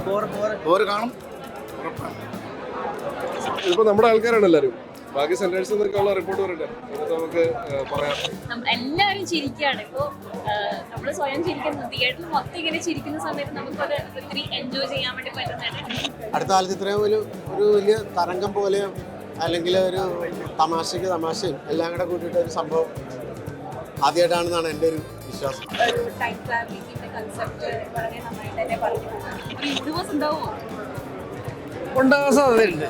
Bore കാണും. ഇതിപ്പോ നമ്മുടെ ആൾക്കാരാണ് എല്ലാവരും. ബാക്കി സെന്റേഴ്സിൽ നിന്നൊക്കെയുള്ള റിപ്പോർട്ട് വരട്ടെ, എന്നിട്ട് നമുക്ക് പറയാം. എല്ലാവരും ചിരിക്കുകയാണ് ഇപ്പോ. നമ്മൾ സ്വയം ചിരിക്കുന്നു, തിയേറ്ററിൽ മൊത്തം ഇങ്ങനെ ചിരിക്കുന്ന സമയത്ത് നമുക്കത് ഒത്തിരി എൻജോയ് ചെയ്യാൻ വേണ്ടി പറ്റുന്നതാണ്. അടുത്ത കാലത്ത് ഇത്രയും ഒരു വലിയ തരംഗം പോലെ അല്ലെങ്കിൽ ഒരു തമാശയും എല്ലാം കൂടെ കൂട്ടിയിട്ട് ഒരു സംഭവം ആദ്യമായിട്ടാണെന്നാണ് എൻ്റെ ഒരു വിശ്വാസം. ടൈം ട്രാവലിംഗിന്റെ കൺസെപ്റ്റ് വളരെ നന്നായിട്ട് തന്നെ പറഞ്ഞു. ഒരു യൂണിവേഴ്സ് ഉണ്ടാവുമോ? ഉണ്ടാകാൻ സാധ്യതയുണ്ട്.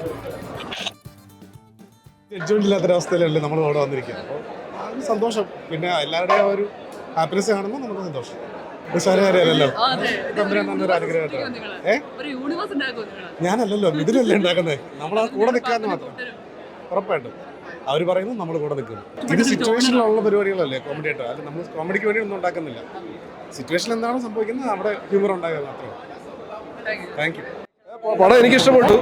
ജഡ്ജ്മെന്റ് ഇല്ലാത്തൊരവസ്ഥയിലല്ലേ നമ്മൾ ഇവിടെ വന്നിരിക്കുന്നത്. അപ്പോൾ അത് സന്തോഷം. പിന്നെ എല്ലാവരുടെയും ഒരു ഹാപ്പിനെസ് കാണുമ്പോൾ നമുക്ക് സന്തോഷം. നിസ്സാരകാര്യമല്ലല്ലോ. നല്ലൊരു അനുഗ്രഹമായിട്ടാണ്. ഞാനല്ലല്ലോ, ഇതിലല്ലേ ഉണ്ടാക്കുന്നത്. നമ്മൾ ആ കൂടെ നിൽക്കാന്ന് മാത്രം. ഉറപ്പായിട്ടും അവർ പറയുന്നു, നമ്മൾ കൂടെ നിൽക്കുന്നു. ഇത് സിറ്റുവേഷനിലുള്ള പരിപാടികളല്ലേ കോമഡി ആയിട്ട്. അല്ല, നമ്മൾ കോമഡിക്ക് വേണ്ടി ഒന്നും ഉണ്ടാക്കുന്നില്ല. സിറ്റുവേഷൻ എന്താണ് സംഭവിക്കുന്നത്, അവിടെ ഹ്യൂമർ ഉണ്ടാകുക മാത്രമേ. Thank you. പടം എനിക്ക് ഇഷ്ടപ്പെട്ടു.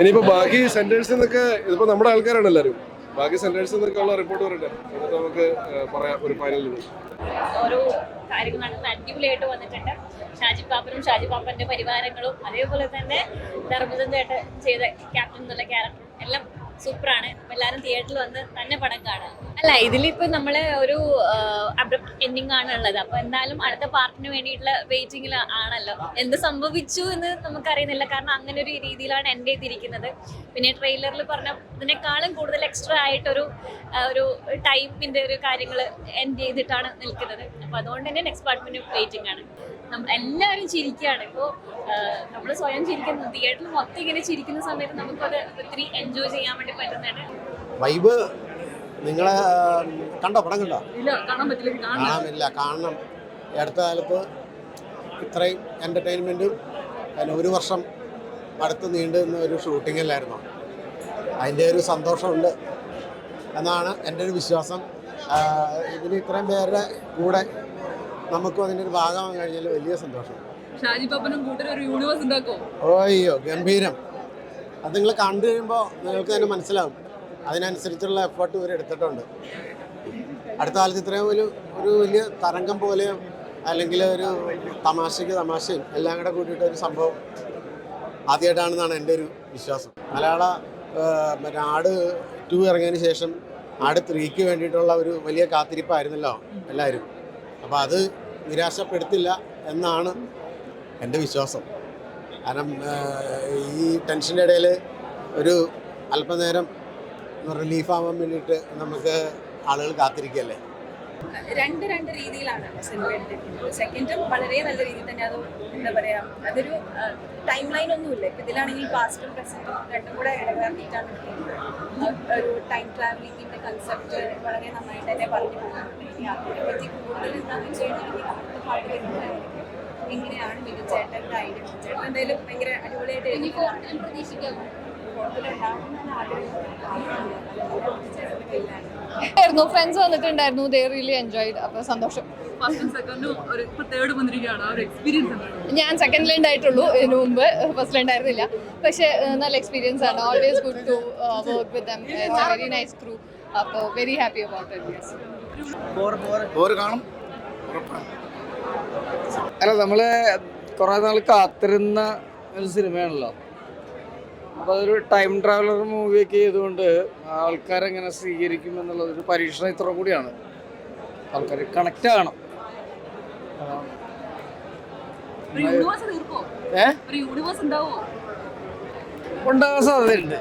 ഇനിയിപ്പോ ബാക്കി സെന്റേഴ്സിൽ നിന്നൊക്കെ, ഇതിപ്പോ നമ്മുടെ ആൾക്കാരാണ് എല്ലാവരും. ബാക്കി സെന്റേഴ്സിൽ നിന്നൊക്കെയുള്ള റിപ്പോർട്ട് വരട്ടെ, എന്നിട്ട് നമുക്ക് പറയാം ഒരു ഫൈനലിൽ. ഓരോ കാര്യങ്ങൾ അടിപൊളിയായിട്ട് വന്നിട്ടുണ്ട്. ഷാജി പാപ്പനും ഷാജി പാപ്പന്റെ പരിവാരങ്ങളും അതേപോലെ തന്നെ ധർമ്മചന്ദ്രേട്ട ചെയ്ത ക്യാപ്റ്റൻ എന്നുള്ള ക്യാരക്ടറും എല്ലാം സൂപ്പറാണ്. എല്ലാവരും തിയേറ്ററിൽ വന്ന് തന്നെ പടം കാണാം. അല്ല, ഇതിലിപ്പോൾ നമ്മൾ ഒരു അബ്രപ്റ്റ് എൻഡിങ് ആണ് ഉള്ളത്. അപ്പോൾ എന്തായാലും അടുത്ത പാർട്ടിന് വേണ്ടിയിട്ടുള്ള വെയിറ്റിംഗിൽ ആണല്ലോ. എന്ത് സംഭവിച്ചു എന്ന് നമുക്കറിയുന്നില്ല, കാരണം അങ്ങനെ ഒരു രീതിയിലാണ് എൻ്റെ ചെയ്തിരിക്കുന്നത്. പിന്നെ ട്രെയിലറിൽ പറഞ്ഞ ഇതിനേക്കാളും കൂടുതൽ എക്സ്ട്രാ ആയിട്ടൊരു ടൈമിൻ്റെ ഒരു കാര്യങ്ങൾ എൻഡ് ചെയ്തിട്ടാണ് നിൽക്കുന്നത്. അപ്പോൾ അതുകൊണ്ട് തന്നെ നെക്സ്റ്റ് പാർട്ടിന് വെയിറ്റിംഗ് ആണ്. എല്ലാവരും ചിരിക്കുകയാണ് ഇപ്പോൾ. നമ്മൾ സ്വയം ചിരിക്കുന്നു, തിയേറ്ററിൽ മൊത്തം ഇങ്ങനെ ചിരിക്കുന്ന സമയത്ത് നമുക്കത് ഒത്തിരി എൻജോയ് ചെയ്യാൻ വേണ്ടി പറ്റുന്നതാണ്. വൈബ് നിങ്ങളെ കണ്ടോ? പടം കണ്ടോ? കാണാൻ കാണണം. ഈ അടുത്ത കാലത്ത് ഇത്രയും എൻ്റർടൈൻമെൻറ്റും അതിന് ഒരു വർഷം അടുത്ത് നീണ്ടു നിന്ന ഒരു ഷൂട്ടിങ്ങിലായിരുന്നു. അതിൻ്റെ ഒരു സന്തോഷമുണ്ട് എന്നാണ് എൻ്റെ ഒരു വിശ്വാസം. ഇതിന് ഇത്രയും പേരുടെ കൂടെ നമുക്കും അതിൻ്റെ ഒരു ഭാഗമാകാൻ കഴിഞ്ഞാൽ വലിയ സന്തോഷം. ഷാജി പാപ്പനും കൂട്ടരും ഒരു യൂണിവേഴ്സ് ഉണ്ടാക്കോ? ഓയ്യോ, ഗംഭീരം. അത് നിങ്ങൾ കണ്ടു കഴിയുമ്പോൾ നിങ്ങൾക്ക് തന്നെ മനസ്സിലാവും. അതിനനുസരിച്ചുള്ള എഫേർട്ട് ഇവർ എടുത്തിട്ടുണ്ട്. അടുത്ത കാലത്ത് ഇത്രയും ഒരു വലിയ തരംഗം പോലെ അല്ലെങ്കിൽ ഒരു തമാശയും എല്ലാം കൂടെ കൂട്ടിയിട്ട് ഒരു സംഭവം ആദ്യമായിട്ടാണെന്നാണ് എൻ്റെ ഒരു വിശ്വാസം. മലയാള ആട് 2 ഇറങ്ങിയതിന് ശേഷം ആട് 3ക്ക് വേണ്ടിയിട്ടുള്ള ഒരു വലിയ കാത്തിരിപ്പായിരുന്നല്ലോ എല്ലാവരും. അപ്പോൾ അത് നിരാശപ്പെടുത്തില്ല എന്നാണ് എൻ്റെ വിശ്വാസം. കാരണം ഈ ടെൻഷൻ്റെ ഇടയിൽ ഒരു അല്പനേരം റിലീഫാവാൻ വേണ്ടിയിട്ട് നമുക്ക് ആളുകൾ കാത്തിരിക്കുകയല്ലേ. രണ്ട് രീതിയിലാണ് സിനിമ എടുത്തിരിക്കുന്നത്. സെക്കൻഡും വളരെ നല്ല രീതിയിൽ തന്നെ, അത് എന്താ പറയുക, അതൊരു ടൈം ലൈൻ ഒന്നുമില്ല. ഇപ്പം ഇതിലാണെങ്കിൽ പാസ്റ്റും പ്രസൻറ്റും രണ്ടും കൂടെ ഇടകലർത്തിയിട്ടാണ് എടുക്കുന്നത്. ഒരു ടൈം ട്രാവലിങ്ങിൻ്റെ കൺസെപ്റ്റ് വളരെ നന്നായിട്ട് തന്നെ പറഞ്ഞു പോകുന്നുണ്ട്. ഇനി അതിനെപ്പറ്റി കൂടുതൽ എന്താണെന്ന് വെച്ച് കഴിഞ്ഞാൽ അടുത്ത പാട്ട് വരുന്നതായിരിക്കും. എങ്ങനെയാണ് മിഥുൻ ചേട്ടൻ്റെ ഐഡിയ? ചേട്ടൻ എന്തായാലും ഭയങ്കര അടിപൊളിയായിട്ട് എഴുതിയതാണ്. പ്രതീക്ഷിക്കാമോ? ഫ്രണ്ട്സ് വന്നിട്ടുണ്ടായിരുന്നു, ദേ റിയലി എൻജോയ്ഡ്. അപ്പോൾ സന്തോഷം. ഞാൻ സെക്കൻഡിൽ ഉണ്ടായിട്ടുള്ളൂ, ഇതിനു മുമ്പ് ഫസ്റ്റിലുണ്ടായിരുന്നില്ല. പക്ഷേ നല്ല എക്സ്പീരിയൻസ് ആണ്. Always good to work with them. It's a very nice crew. അപ്പോൾ very happy about it. Bore കാണും. അല്ല, നമ്മള് കുറേ നാൾ കാത്തിരുന്ന ഒരു സിനിമയാണല്ലോ. അപ്പോൾ അതൊരു ടൈം ട്രാവലർ മൂവിയൊക്കെ ചെയ്തുകൊണ്ട് ആൾക്കാരെങ്ങനെ സ്വീകരിക്കും എന്നുള്ളതൊരു പരീക്ഷണം ഇത്ര കൂടിയാണ്. ആൾക്കാർ കണക്റ്റ് ആകണം. ഉണ്ടാകാൻ സാധ്യതയുണ്ട്.